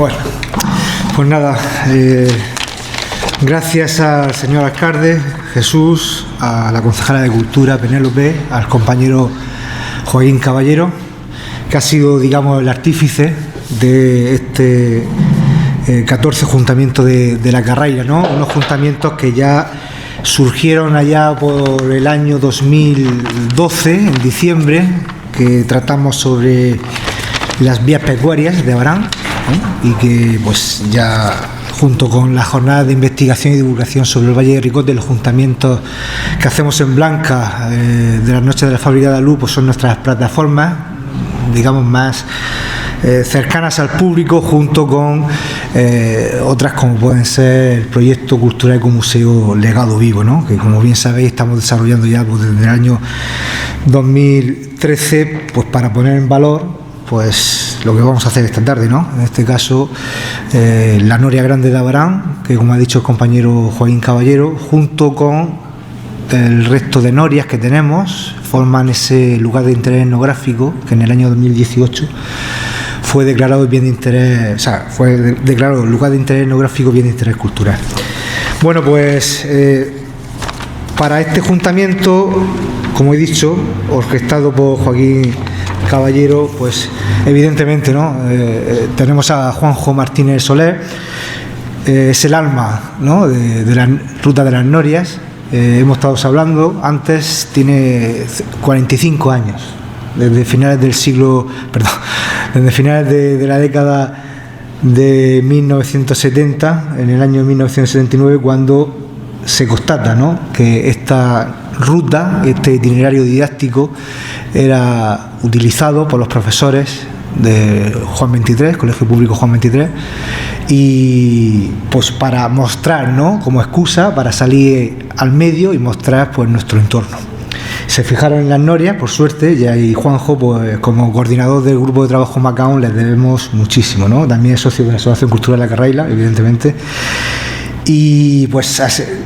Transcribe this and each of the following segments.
Bueno, pues nada, gracias al señor alcalde Jesús, a la concejala de Cultura Penélope, al compañero Joaquín Caballero, que ha sido, digamos, el artífice de este 14 juntamiento de la Carraila, ¿no? Unos juntamientos que ya surgieron allá por el año 2012, en diciembre, que tratamos sobre las vías pecuarias de Abarán, y que pues ya junto con la jornada de investigación y divulgación sobre el Valle de Ricote, los juntamientos que hacemos en Blanca de las noches de la fábrica de luz, pues son nuestras plataformas, digamos, más cercanas al público, junto con otras como pueden ser el proyecto cultural Ecomuseo Legado Vivo, ¿no? Que, como bien sabéis, estamos desarrollando ya pues, desde el año 2013, pues para poner en valor pues lo que vamos a hacer esta tarde, ¿no? En este caso, la Noria Grande de Abarán, que, como ha dicho el compañero Joaquín Caballero, junto con el resto de norias que tenemos, forman ese lugar de interés etnográfico que en el año 2018 fue declarado bien de interés, o sea, fue declarado lugar de interés etnográfico, bien de interés cultural. Bueno, pues para este juntamiento, como he dicho, orquestado por Joaquín Caballero, pues evidentemente, ¿no? Tenemos a Juanjo Martínez Soler, es el alma, ¿no? de la ruta de las norias. Hemos estado hablando antes, tiene 45 años, desde finales del siglo, perdón, desde finales de la década de 1970, en el año 1979, cuando se constata, ¿no? que esta ruta, este itinerario didáctico, era utilizado por los profesores de Juan 23, Colegio Público Juan 23, y pues para mostrar, ¿no? como excusa para salir al medio y mostrar pues nuestro entorno. Se fijaron en las norias, por suerte, y Juanjo, pues como coordinador del grupo de trabajo Macaón, les debemos muchísimo, ¿no? También es socio de la Asociación Cultural de la Carraila, evidentemente. Y pues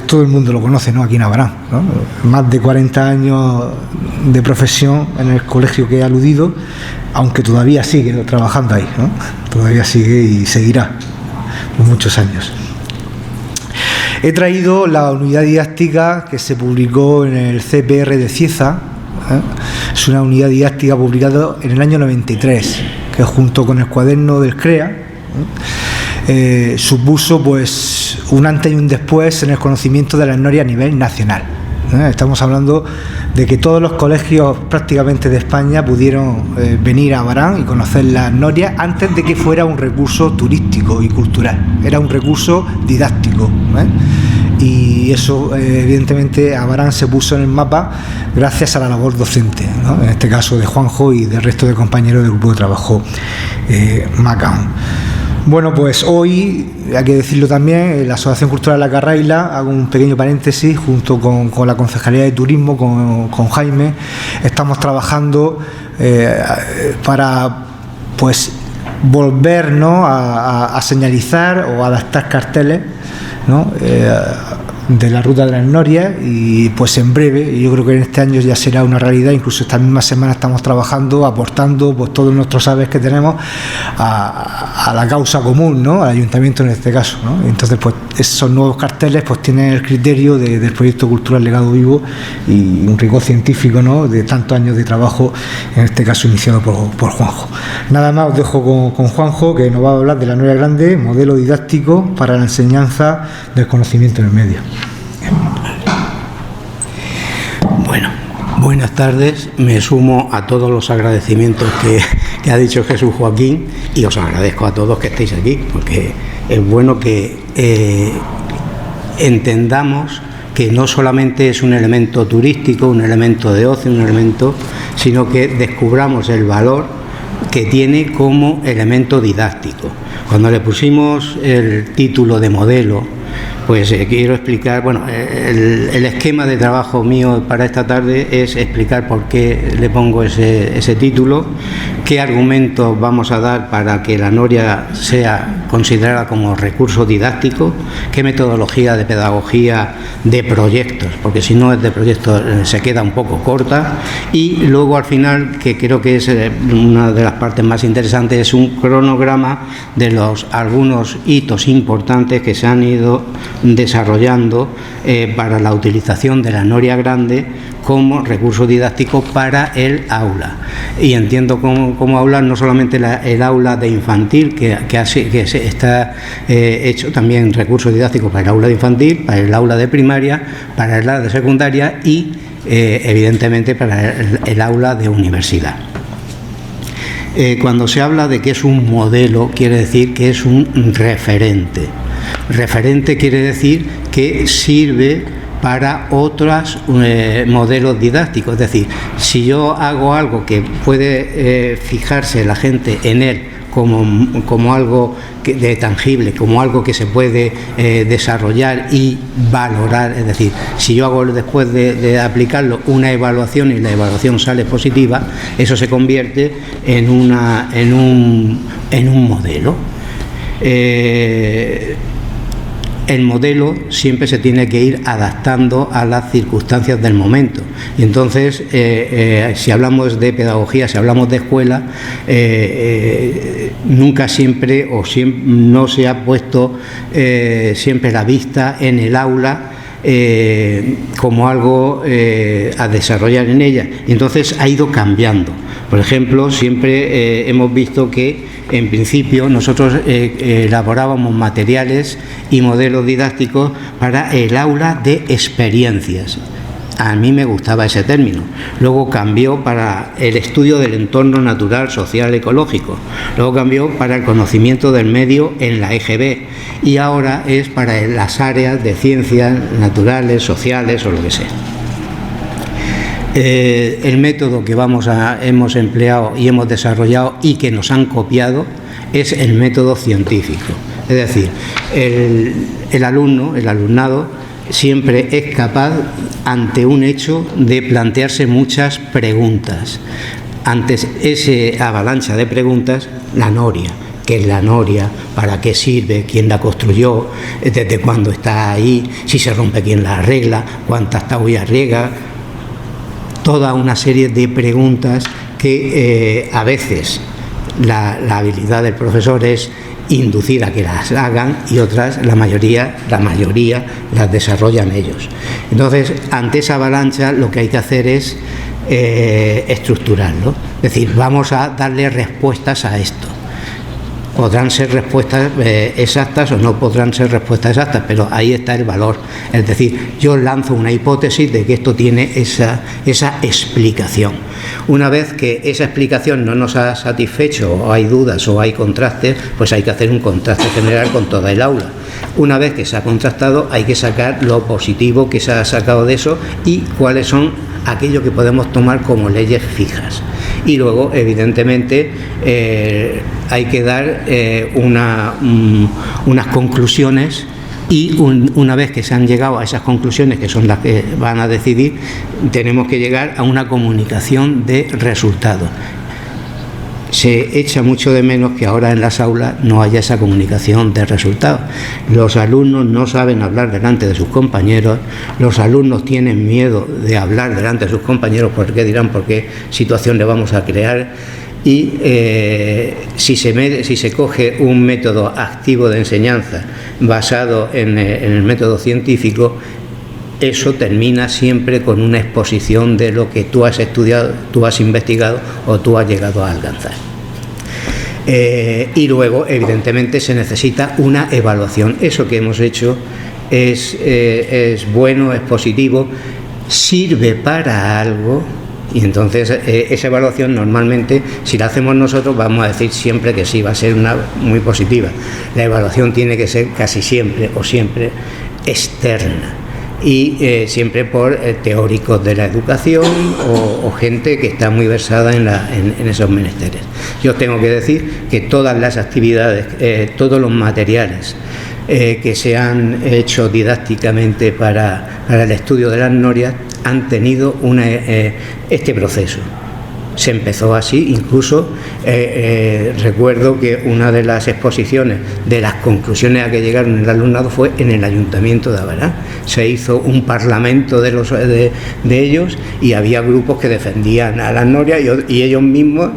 todo el mundo lo conoce, ¿no? Aquí en Abarán, ¿no? Más de 40 años de profesión en el colegio que he aludido, aunque todavía sigue trabajando ahí, ¿no? Todavía sigue y seguirá por muchos años. He traído la unidad didáctica que se publicó en el CPR de Cieza, es una unidad didáctica publicada en el año 93, que junto con el cuaderno del CREA supuso pues un antes y un después en el conocimiento de las norias a nivel nacional. Estamos hablando de que todos los colegios prácticamente de España pudieron venir a Abarán y conocer las norias antes de que fuera un recurso turístico y cultural, era un recurso didáctico, y eso evidentemente Abarán se puso en el mapa gracias a la labor docente, ¿no? En este caso de Juanjo y del resto de compañeros del grupo de trabajo Macaón. Bueno, pues hoy, hay que decirlo también, la Asociación Cultural de la Carraila, hago un pequeño paréntesis, junto con la Concejalía de Turismo, con Jaime, estamos trabajando para pues volver, ¿no? a señalizar o adaptar carteles, ¿no? de la ruta de las norias, y pues en breve, yo creo que en este año ya será una realidad. Incluso esta misma semana estamos trabajando, aportando pues todos nuestros saberes que tenemos a la causa común, ¿no? Al ayuntamiento en este caso, ¿no? Entonces pues esos nuevos carteles pues tienen el criterio del proyecto cultural Legado Vivo y un rigor científico, ¿no? de tantos años de trabajo, en este caso iniciado por Juanjo. Nada más, os dejo con Juanjo, que nos va a hablar de la Noria Grande, modelo didáctico para la enseñanza del conocimiento en el medio. Bueno, buenas tardes. Me sumo a todos los agradecimientos que ha dicho Jesús Joaquín, y os agradezco a todos que estéis aquí, porque es bueno que entendamos que no solamente es un elemento turístico, un elemento de ocio, un elemento, sino que descubramos el valor que tiene como elemento didáctico. Cuando le pusimos el título de modelo, Pues quiero explicar, bueno, el esquema de trabajo mío para esta tarde es explicar por qué le pongo ese título, qué argumentos vamos a dar para que la noria sea considerada como recurso didáctico, qué metodología de pedagogía de proyectos, porque si no es de proyectos se queda un poco corta, y luego al final, que creo que es una de las partes más interesantes, es un cronograma de algunos hitos importantes que se han ido desarrollando para la utilización de la noria grande como recurso didáctico para el aula. Y entiendo como aula no solamente el aula de infantil, que está hecho también recurso didáctico para el aula de infantil, para el aula de primaria, para el aula de secundaria y evidentemente para el aula de universidad. Cuando se habla de que es un modelo, quiere decir que es un referente. Referente quiere decir que sirve para otros modelos didácticos. Es decir, si yo hago algo que puede fijarse la gente en él como algo de tangible, como algo que se puede desarrollar y valorar, es decir, si yo hago después de aplicarlo una evaluación y la evaluación sale positiva, eso se convierte en un modelo. El modelo siempre se tiene que ir adaptando a las circunstancias del momento. Y entonces, si hablamos de pedagogía, si hablamos de escuela, nunca siempre no se ha puesto siempre la vista en el aula como algo a desarrollar en ella. Y entonces ha ido cambiando. Por ejemplo, siempre hemos visto que en principio nosotros elaborábamos materiales y modelos didácticos para el aula de experiencias. A mí me gustaba ese término. Luego cambió para el estudio del entorno natural, social, ecológico. Luego cambió para el conocimiento del medio en la EGB. Y ahora es para las áreas de ciencias naturales, sociales o lo que sea. El método que hemos empleado y hemos desarrollado y que nos han copiado es el método científico. Es decir, el alumnado, siempre es capaz, ante un hecho, de plantearse muchas preguntas. Ante esa avalancha de preguntas, la noria. ¿Qué es la noria? ¿Para qué sirve? ¿Quién la construyó? ¿Desde cuándo está ahí? Si se rompe, ¿quién la arregla? ¿Cuántas taullas riega? Toda una serie de preguntas que a veces la habilidad del profesor es inducir a que las hagan y otras, la mayoría las desarrollan ellos. Entonces, ante esa avalancha lo que hay que hacer es estructurarlo. Es decir, vamos a darle respuestas a esto. Podrán ser respuestas exactas o no podrán ser respuestas exactas, pero ahí está el valor. Es decir, yo lanzo una hipótesis de que esto tiene esa explicación. Una vez que esa explicación no nos ha satisfecho, o hay dudas o hay contrastes, pues hay que hacer un contraste general con toda el aula. Una vez que se ha contrastado, hay que sacar lo positivo que se ha sacado de eso y cuáles son aquello que podemos tomar como leyes fijas. Y luego, evidentemente, hay que dar unas conclusiones y una vez que se han llegado a esas conclusiones, que son las que van a decidir, tenemos que llegar a una comunicación de resultados. Se echa mucho de menos que ahora en las aulas no haya esa comunicación de resultados. Los alumnos no saben hablar delante de sus compañeros, los alumnos tienen miedo de hablar delante de sus compañeros porque dirán por qué situación le vamos a crear. Y si se coge un método activo de enseñanza basado en el método científico, eso termina siempre con una exposición de lo que tú has estudiado, tú has investigado o tú has llegado a alcanzar. Y luego, evidentemente, se necesita una evaluación. Eso que hemos hecho es bueno, es positivo, sirve para algo. Y entonces esa evaluación normalmente, si la hacemos nosotros, vamos a decir siempre que sí, va a ser una muy positiva. La evaluación tiene que ser casi siempre o siempre externa. Y siempre por teóricos de la educación o gente que está muy versada en esos menesteres. Yo tengo que decir que todas las actividades, todos los materiales que se han hecho didácticamente para el estudio de las norias han tenido este proceso. Se empezó así, incluso recuerdo que una de las exposiciones de las conclusiones a que llegaron el alumnado fue en el Ayuntamiento de Abarán. Se hizo un parlamento de ellos y había grupos que defendían a las norias y ellos mismos,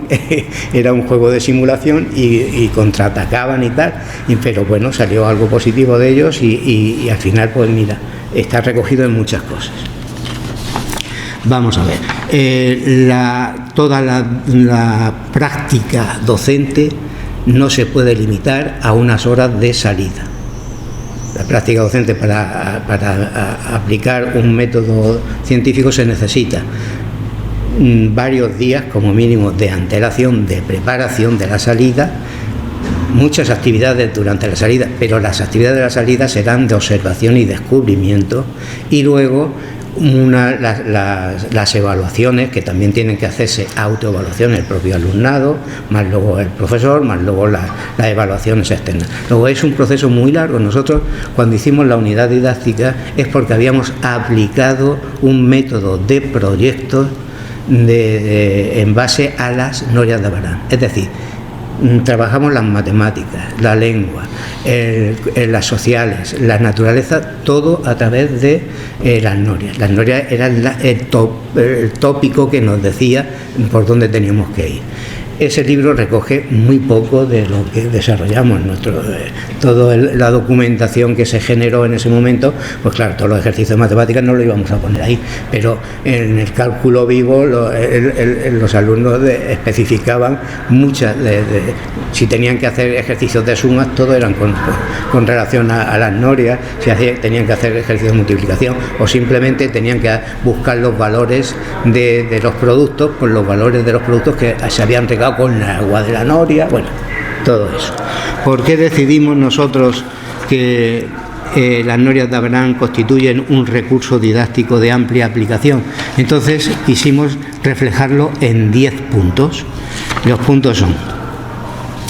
era un juego de simulación y contraatacaban y tal, pero bueno, salió algo positivo de ellos y al final, pues mira, está recogido en muchas cosas. Vamos a ver, toda la práctica docente no se puede limitar a unas horas de salida. La práctica docente para aplicar un método científico se necesita varios días como mínimo de antelación, de preparación de la salida, muchas actividades durante la salida, pero las actividades de la salida serán de observación y descubrimiento, y luego las evaluaciones, que también tienen que hacerse autoevaluaciones el propio alumnado, más luego el profesor, más luego las evaluaciones externas. Luego es un proceso muy largo. Nosotros, cuando hicimos la unidad didáctica, es porque habíamos aplicado un método de proyectos en base a las norias de Abarán. Es decir, trabajamos las matemáticas, la lengua, las sociales, la naturaleza, todo a través de las norias. Las norias eran el tópico que nos decía por dónde teníamos que ir. Ese libro recoge muy poco de lo que desarrollamos, toda la documentación que se generó en ese momento. Pues claro, todos los ejercicios de matemáticas no lo íbamos a poner ahí, pero en el cálculo vivo los alumnos especificaban muchas, si tenían que hacer ejercicios de sumas, todo eran con relación a las norias, si tenían que hacer ejercicios de multiplicación o simplemente tenían que buscar los valores de los productos, con los valores de los productos que se habían regado con el agua de la noria, bueno, todo eso. ¿Por qué decidimos nosotros que las norias de Abarán constituyen un recurso didáctico de amplia aplicación? Entonces quisimos reflejarlo en 10 puntos. Los puntos son: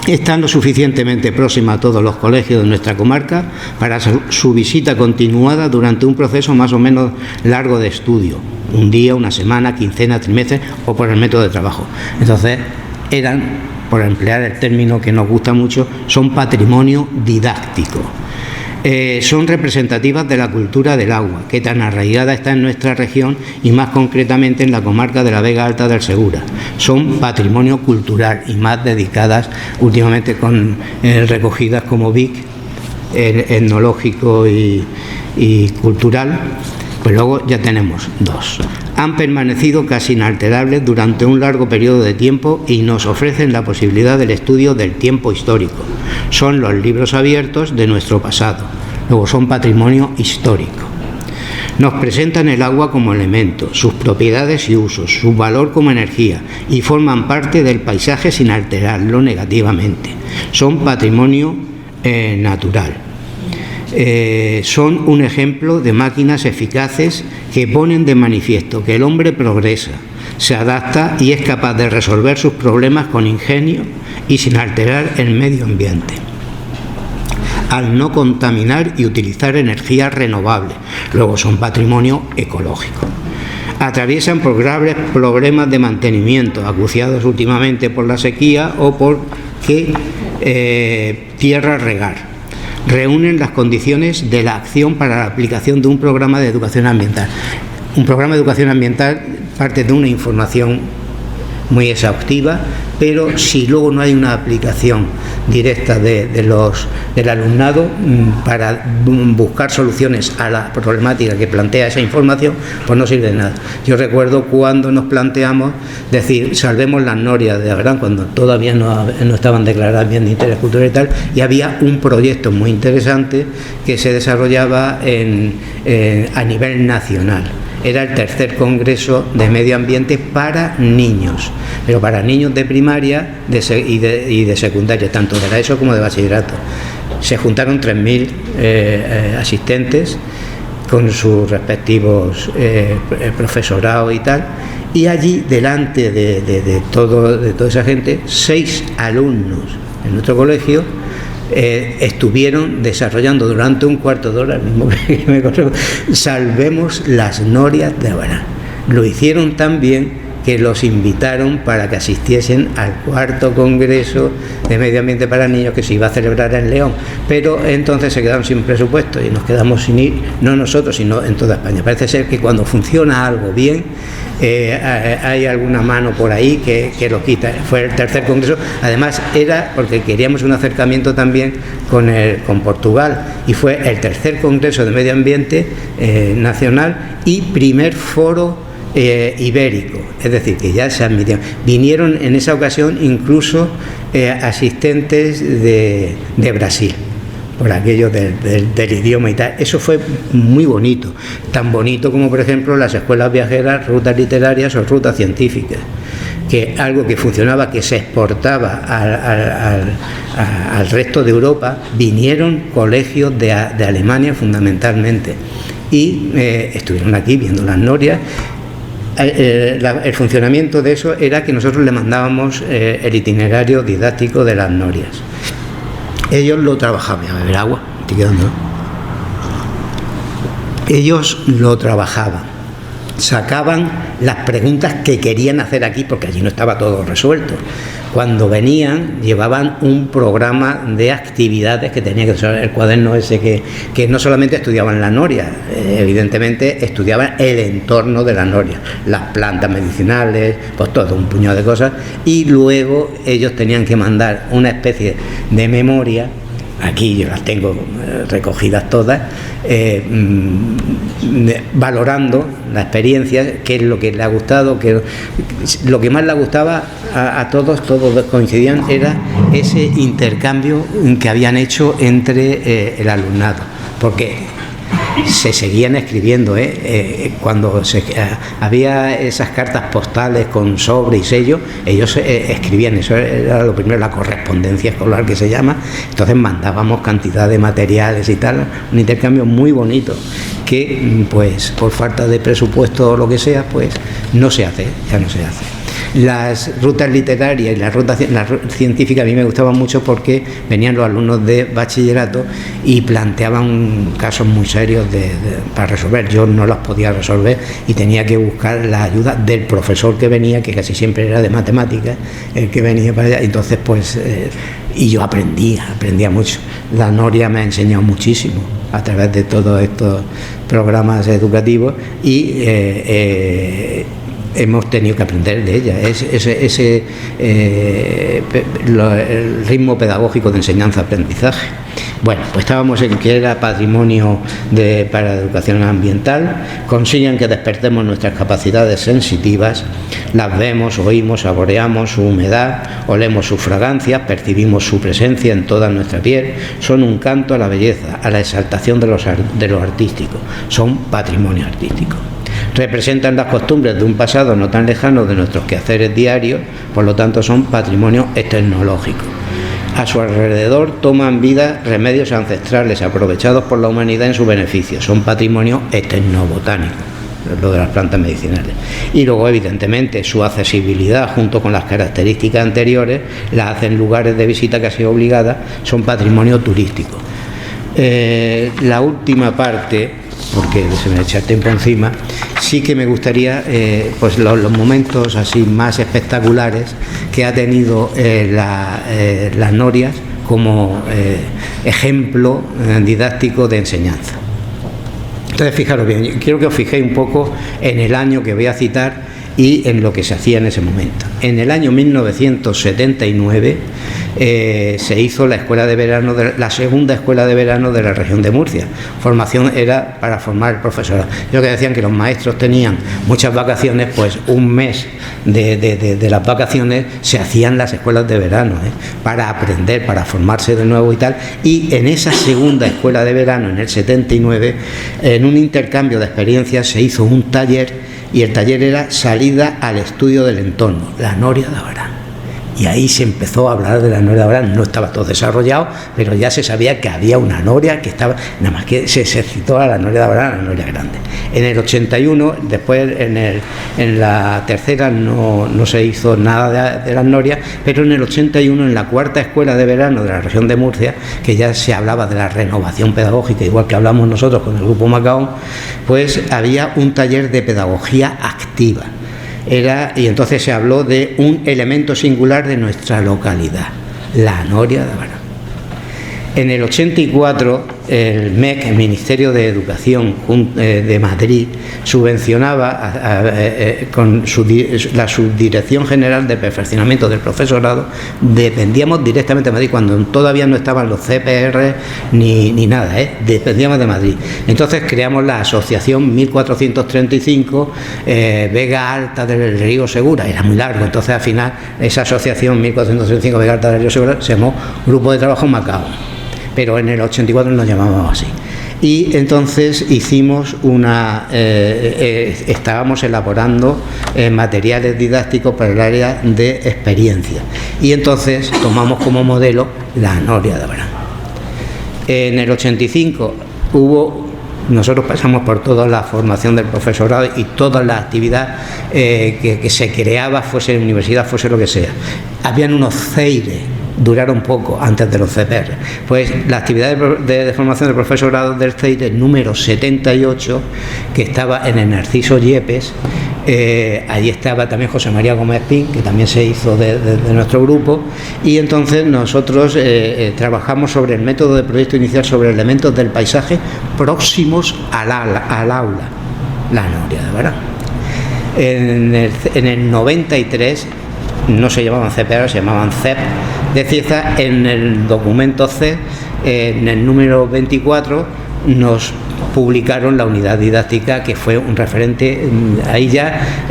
están lo suficientemente próxima a todos los colegios de nuestra comarca para su visita continuada durante un proceso más o menos largo de estudio, un día, una semana, quincena, trimestre o por el método de trabajo. Entonces eran, por emplear el término que nos gusta mucho, son patrimonio didáctico. Son representativas de la cultura del agua, que tan arraigada está en nuestra región y más concretamente en la comarca de la Vega Alta del Segura. Son patrimonio cultural y más dedicadas últimamente con recogidas como BIC, etnológico y cultural. Pues luego ya tenemos 2. Han permanecido casi inalterables durante un largo periodo de tiempo y nos ofrecen la posibilidad del estudio del tiempo histórico. Son los libros abiertos de nuestro pasado. Luego son patrimonio histórico. Nos presentan el agua como elemento, sus propiedades y usos, su valor como energía, y forman parte del paisaje sin alterarlo negativamente. Son patrimonio natural. Son un ejemplo de máquinas eficaces que ponen de manifiesto que el hombre progresa, se adapta y es capaz de resolver sus problemas con ingenio y sin alterar el medio ambiente, al no contaminar y utilizar energías renovables. Luego son patrimonio ecológico. Atraviesan por graves problemas de mantenimiento, acuciados últimamente por la sequía o por tierra regar. Reúnen las condiciones de la acción para la aplicación de un programa de educación ambiental. Un programa de educación ambiental parte de una información muy exhaustiva, pero si luego no hay una aplicación directa del alumnado para buscar soluciones a la problemática que plantea esa información, pues no sirve de nada. Yo recuerdo cuando nos planteamos decir, salvemos las norias de Abarán, cuando todavía no estaban declaradas bien de interés cultural y tal, y había un proyecto muy interesante que se desarrollaba a nivel nacional. Era el tercer congreso de medio ambiente para niños, pero para niños de primaria y de secundaria, tanto de la ESO como de bachillerato. Se juntaron 3.000 asistentes con sus respectivos profesorados y tal, y allí delante de toda esa gente, 6 alumnos en nuestro colegio estuvieron desarrollando durante un cuarto de hora, el mismo que me corrió, Salvemos las norias de Abarán. Lo hicieron tan bien que los invitaron para que asistiesen al cuarto Congreso de Medio Ambiente para Niños que se iba a celebrar en León, pero entonces se quedaron sin presupuesto y nos quedamos sin ir, no nosotros, sino en toda España. Parece ser que cuando funciona algo bien, hay alguna mano por ahí que lo quita. Fue el tercer Congreso, además era porque queríamos un acercamiento también con Portugal, y fue el tercer Congreso de Medio Ambiente nacional y primer foro ibérico, es decir, que ya se admitieron. Vinieron en esa ocasión incluso asistentes de Brasil, por aquello del idioma y tal. Eso fue muy bonito, tan bonito como por ejemplo las escuelas viajeras, rutas literarias o rutas científicas, que algo que funcionaba, que se exportaba al resto de Europa. Vinieron colegios de Alemania fundamentalmente y estuvieron aquí viendo las norias. El funcionamiento de eso era que nosotros le mandábamos el itinerario didáctico de las norias. Ellos lo trabajaban. A beber agua, estoy quedando. Ellos lo trabajaban, sacaban las preguntas que querían hacer aquí, porque allí no estaba todo resuelto. Cuando venían, llevaban un programa de actividades que tenía que ser el cuaderno ese, que no solamente estudiaban la noria, evidentemente estudiaban el entorno de la noria, las plantas medicinales, pues todo un puñado de cosas, y luego ellos tenían que mandar una especie de memoria. Aquí yo las tengo recogidas todas, valorando la experiencia, qué es lo que le ha gustado, lo que más le gustaba a todos coincidían, era ese intercambio que habían hecho entre el alumnado, porque se seguían escribiendo, cuando había esas cartas postales con sobre y sello, ellos escribían, eso era lo primero, la correspondencia escolar que se llama. Entonces mandábamos cantidad de materiales y tal, un intercambio muy bonito que pues por falta de presupuesto o lo que sea, pues no se hace, ya no se hace. Las rutas literarias y las rutas científicas a mí me gustaban mucho porque venían los alumnos de bachillerato y planteaban casos muy serios para resolver. Yo no los podía resolver y tenía que buscar la ayuda del profesor que venía, que casi siempre era de matemáticas, el que venía para allá. Entonces, pues, y yo aprendía mucho. La noria me ha enseñado muchísimo a través de todos estos programas educativos y hemos tenido que aprender de ella. El ritmo pedagógico de enseñanza-aprendizaje. Bueno, pues estábamos en que era patrimonio para la educación ambiental. Consiguen que despertemos nuestras capacidades sensitivas, las vemos, oímos, saboreamos su humedad, olemos sus fragancias, percibimos su presencia en toda nuestra piel. Son un canto a la belleza, a la exaltación de lo artístico. Son patrimonio artístico. Representan las costumbres de un pasado no tan lejano de nuestros quehaceres diarios, por lo tanto son patrimonio etnológico. A su alrededor toman vida remedios ancestrales aprovechados por la humanidad en su beneficio, son patrimonio etnobotánico, lo de las plantas medicinales. Y luego, evidentemente, su accesibilidad junto con las características anteriores la hacen lugares de visita casi obligadas, son patrimonio turístico. La última parte, porque se me echa el tiempo encima, sí que me gustaría pues los momentos así más espectaculares que ha tenido las norias como ejemplo didáctico de enseñanza. Entonces, fijaros bien, quiero que os fijéis un poco en el año que voy a citar y en lo que se hacía en ese momento. En el año 1979 se hizo la escuela de verano, la segunda escuela de verano de la región de Murcia. Formación era para formar el profesorado. Yo que decían que los maestros tenían muchas vacaciones, pues un mes de las vacaciones se hacían las escuelas de verano, para aprender, para formarse de nuevo y tal. Y en esa segunda escuela de verano, en el 79, en un intercambio de experiencias se hizo un taller, y el taller era salida al estudio del entorno, la noria de Abarán. y ahí se empezó a hablar de la noria de Abarán. No estaba todo desarrollado, pero ya se sabía que había una noria que estaba, nada más que se citó a la noria de Abarán, a la noria grande. En el 81, después en la tercera no se hizo nada de las norias, pero en el 81, en la cuarta escuela de verano de la región de Murcia, que ya se hablaba de la renovación pedagógica, igual que hablamos nosotros con el grupo Macaón, pues había un taller de pedagogía activa. Y entonces se habló de un elemento singular de nuestra localidad, la noria de Abarán. En el 84, el MEC, el Ministerio de Educación de Madrid, subvencionaba con la Subdirección General de Perfeccionamiento del Profesorado, dependíamos directamente de Madrid, cuando todavía no estaban los CPR ni nada, dependíamos de Madrid. Entonces creamos la Asociación 1435 Vega Alta del Río Segura, era muy largo, entonces al final esa Asociación 1435 Vega Alta del Río Segura se llamó Grupo de Trabajo Macaón, pero en el 84 nos llamábamos así. Y entonces hicimos estábamos elaborando materiales didácticos para el área de experiencia. Y entonces tomamos como modelo la noria de Abarán. En el 85 nosotros pasamos por toda la formación del profesorado y toda la actividad que se creaba, fuese universidad, fuese lo que sea. Habían unos CEIRE, duraron poco antes de los CPR. Pues la actividad de formación del profesorado del CEIRE número 78, que estaba en el Narciso Yepes, allí estaba también José María Gómez Pin, que también se hizo de nuestro grupo, y entonces nosotros trabajamos sobre el método de proyecto inicial sobre elementos del paisaje próximos al aula, la noria de Abarán. En el 93 no se llamaban CPR, se llamaban CEP de Cieza. En el documento C, en el número 24, nos publicaron la unidad didáctica, que fue un referente. Ahí ya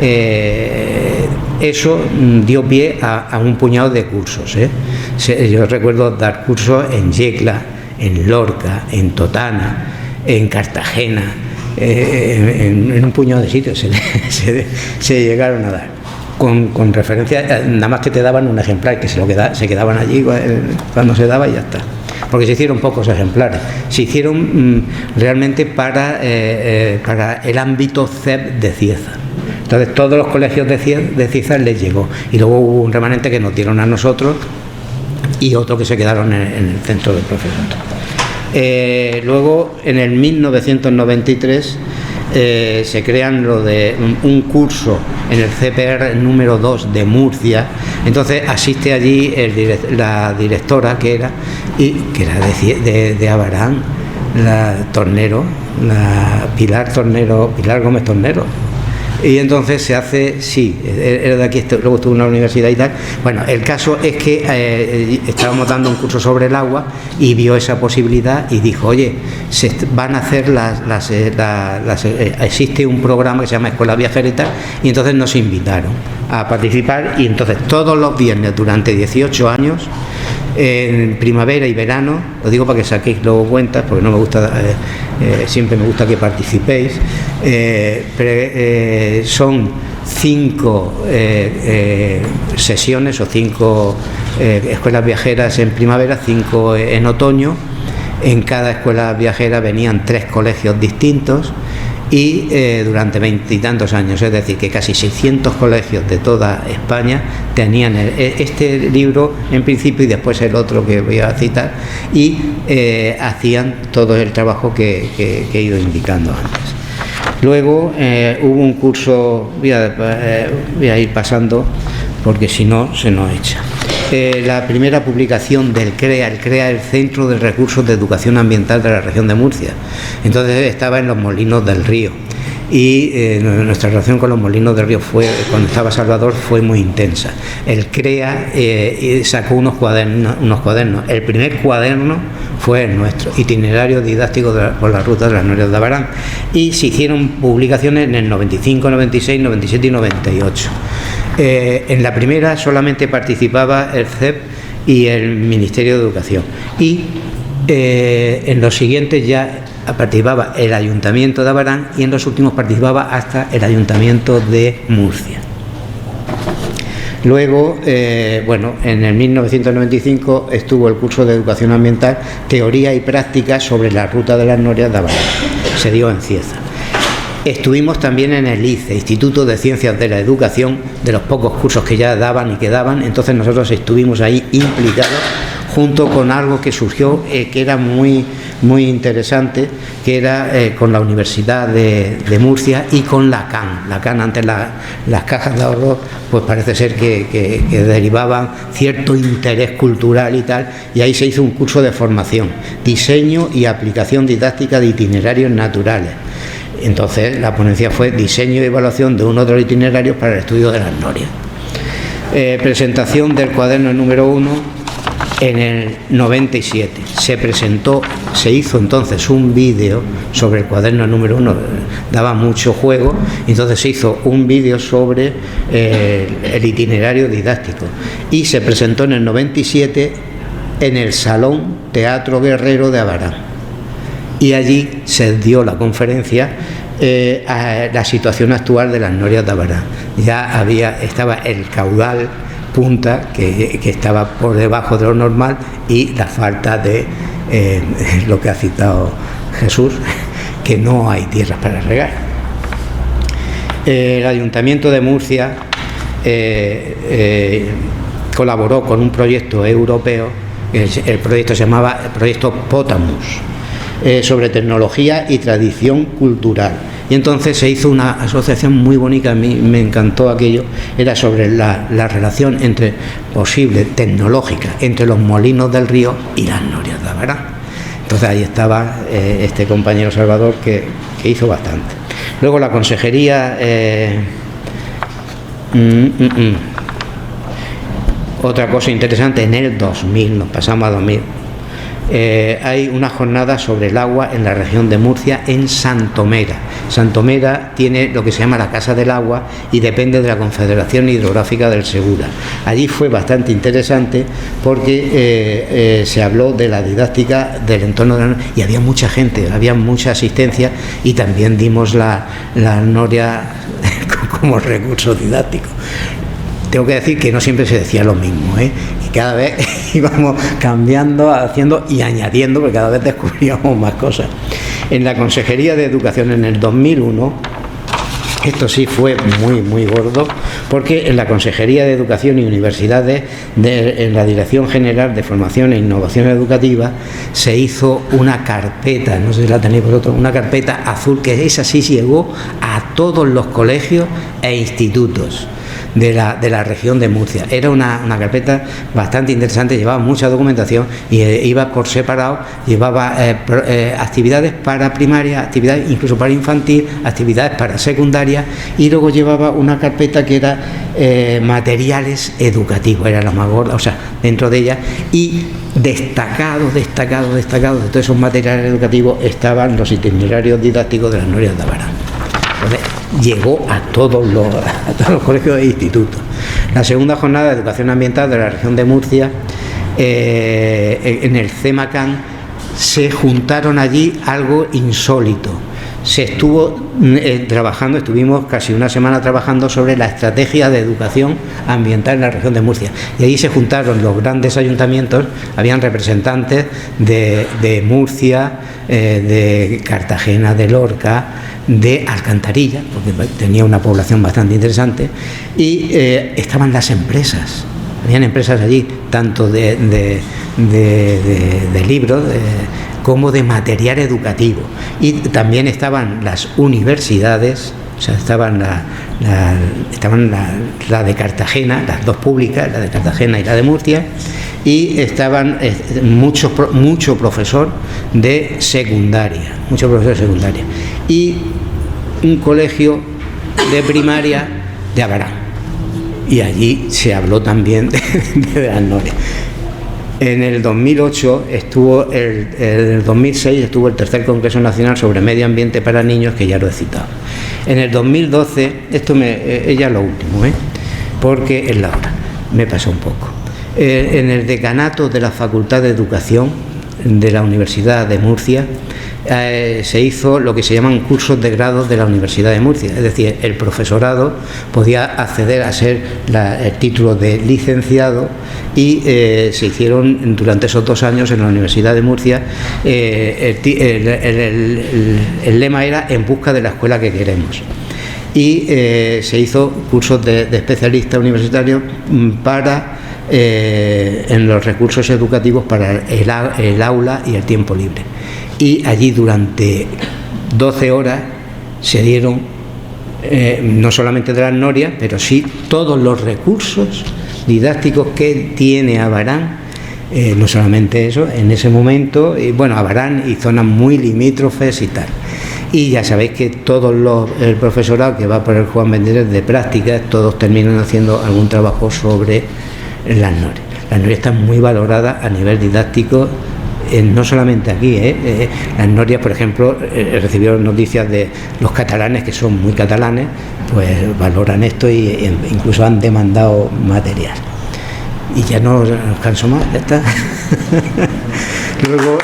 eso dio pie a un puñado de cursos. Yo recuerdo dar cursos en Yecla, en Lorca, en Totana, en Cartagena, en un puñado de sitios se llegaron a dar. Con referencia, nada más que te daban un ejemplar, que se quedaban allí cuando se daba y ya está. Porque se hicieron pocos ejemplares. Se hicieron realmente para el ámbito CEP de Cieza. Entonces todos los colegios de Cieza les llegó. Y luego hubo un remanente que nos dieron a nosotros y otro que se quedaron en el centro del profesorado. Luego, en el 1993, se crean lo de un curso en el CPR número 2 de Murcia. Entonces asiste allí la directora que era de Abarán, la Pilar Gómez Tornero. Y entonces se hace, era de aquí, luego estuvo en la universidad y tal. Bueno, el caso es que estábamos dando un curso sobre el agua y vio esa posibilidad y dijo, oye, se van a hacer existe un programa que se llama Escuela Viajerita, y entonces nos invitaron a participar, y entonces todos los viernes durante 18 años, en primavera y verano, lo digo para que saquéis luego cuentas, porque no me gusta, siempre me gusta que participéis, son 5 sesiones o 5 escuelas viajeras en primavera, 5 en otoño. En cada escuela viajera venían 3 colegios distintos, y durante 20 y tantos años, es decir, que casi 600 colegios de toda España tenían este libro en principio, y después el otro que voy a citar, y hacían todo el trabajo que he ido indicando antes. Luego hubo un curso, voy a ir pasando porque si no se nos echa. La primera publicación del CREA, el Centro de Recursos de Educación Ambiental de la región de Murcia. Entonces estaba en los Molinos del Río, y nuestra relación con los Molinos del Río cuando estaba Salvador, fue muy intensa. El CREA sacó unos cuadernos. El primer cuaderno fue el nuestro, Itinerario Didáctico por la Ruta de las Norias de Abarán, y se hicieron publicaciones en el 95, 96, 97 y 98. En la primera solamente participaba el CEP y el Ministerio de Educación, y en los siguientes ya participaba el Ayuntamiento de Abarán, y en los últimos participaba hasta el Ayuntamiento de Murcia. Luego, en el 1995 estuvo el curso de Educación Ambiental, Teoría y Práctica sobre la ruta de las norias de Abarán. Se dio en Cieza. Estuvimos también en el ICE, Instituto de Ciencias de la Educación, de los pocos cursos que ya daban y que daban. Entonces nosotros estuvimos ahí implicados, junto con algo que surgió que era muy interesante, que era con la Universidad de Murcia y con la CAN. La CAN, antes las cajas de ahorro, pues parece ser que derivaban cierto interés cultural y tal, y ahí se hizo un curso de formación, diseño y aplicación didáctica de itinerarios naturales. Entonces la ponencia fue diseño y evaluación de uno de los itinerarios para el estudio de las norias. Presentación del cuaderno número 1 en el 97. Se hizo entonces un vídeo sobre el cuaderno número 1, daba mucho juego, entonces se hizo un vídeo sobre el itinerario didáctico y se presentó en el 97 en el Salón Teatro Guerrero de Abarán. Y allí se dio la conferencia a la situación actual de las norias de Abarán. Ya estaba el caudal punta que estaba por debajo de lo normal y la falta de lo que ha citado Jesús, que no hay tierras para regar. El Ayuntamiento de Murcia colaboró con un proyecto europeo, el proyecto se llamaba el proyecto Potamus, sobre tecnología y tradición cultural. Y entonces se hizo una asociación muy bonita, a mí me encantó aquello, era sobre la relación posible tecnológica entre los molinos del río y las norias de Abarán. Entonces ahí estaba este compañero Salvador que hizo bastante. Luego la consejería, otra cosa interesante, en el 2000, nos pasamos a 2000, hay una jornada sobre el agua en la región de Murcia, en Santomera. Santomera tiene lo que se llama la Casa del Agua y depende de la Confederación Hidrográfica del Segura. Allí fue bastante interesante porque se habló de la didáctica del entorno de y había mucha gente, había mucha asistencia, y también dimos la noria como recurso didáctico. Tengo que decir que no siempre se decía lo mismo, que cada vez íbamos cambiando, haciendo y añadiendo, porque cada vez descubríamos más cosas. En la Consejería de Educación en el 2001, esto sí fue muy gordo, porque en la Consejería de Educación y Universidades, en la Dirección General de Formación e Innovación Educativa, se hizo una carpeta, no sé si la tenéis vosotros, una carpeta azul, que esa sí llegó a todos los colegios e institutos de la región de Murcia. Era una carpeta bastante interesante, llevaba mucha documentación y iba por separado, llevaba actividades para primaria, actividades incluso para infantil, actividades para secundaria, y luego llevaba una carpeta que era materiales educativos, era la más gorda, o sea, dentro de ella, y destacado de todos esos materiales educativos estaban los itinerarios didácticos de las norias de Abarán. Entonces, llegó a todos los colegios e institutos. La segunda jornada de educación ambiental de la región de Murcia, en el CEMACAN, se juntaron allí algo insólito. Se estuvo estuvimos casi una semana trabajando sobre la estrategia de educación ambiental en la región de Murcia, y ahí se juntaron los grandes ayuntamientos, habían representantes de Murcia, de Cartagena, de Lorca, de Alcantarilla, porque tenía una población bastante interesante, y estaban las empresas. Habían empresas allí, tanto de libros como de material educativo, y también estaban las universidades, o sea, estaban la de Cartagena, las dos públicas, la de Cartagena y la de Murcia, y estaban mucho profesor de secundaria, y un colegio de primaria de Abarán, y allí se habló también de las norias. En el 2008 en el 2006 estuvo el tercer Congreso Nacional sobre Medio Ambiente para Niños, que ya lo he citado. En el 2012, ella es lo último, porque es la hora, me pasó un poco. En el decanato de la Facultad de Educación, de la Universidad de Murcia, se hizo lo que se llaman cursos de grado de la Universidad de Murcia, es decir, el profesorado podía acceder a ser el título de licenciado y se hicieron durante esos 2 años en la Universidad de Murcia. El lema era en busca de la escuela que queremos. Y se hizo cursos de especialistas universitarios para en los recursos educativos para el aula y el tiempo libre. Y allí durante 12 horas se dieron no solamente de las norias, pero sí todos los recursos didácticos que tiene Abarán. No solamente eso, en ese momento, bueno, Abarán y zonas muy limítrofes y tal. Y ya sabéis que el profesorado que va por el Juan Vendérez de prácticas, todos terminan haciendo algún trabajo sobre las norias. Las norias están muy valoradas a nivel didáctico, no solamente aquí, las norias, por ejemplo, recibieron noticias de los catalanes, que son muy catalanes, pues valoran esto e incluso han demandado material. Y ya no os canso más, ya está. Luego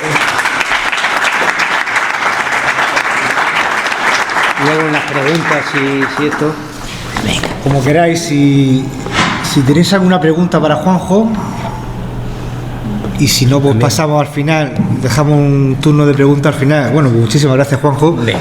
unas preguntas, si esto... Venga. Como queráis, si tenéis alguna pregunta para Juanjo, y si no, pues pasamos al final, dejamos un turno de preguntas al final. Bueno, pues muchísimas gracias, Juanjo. Venga.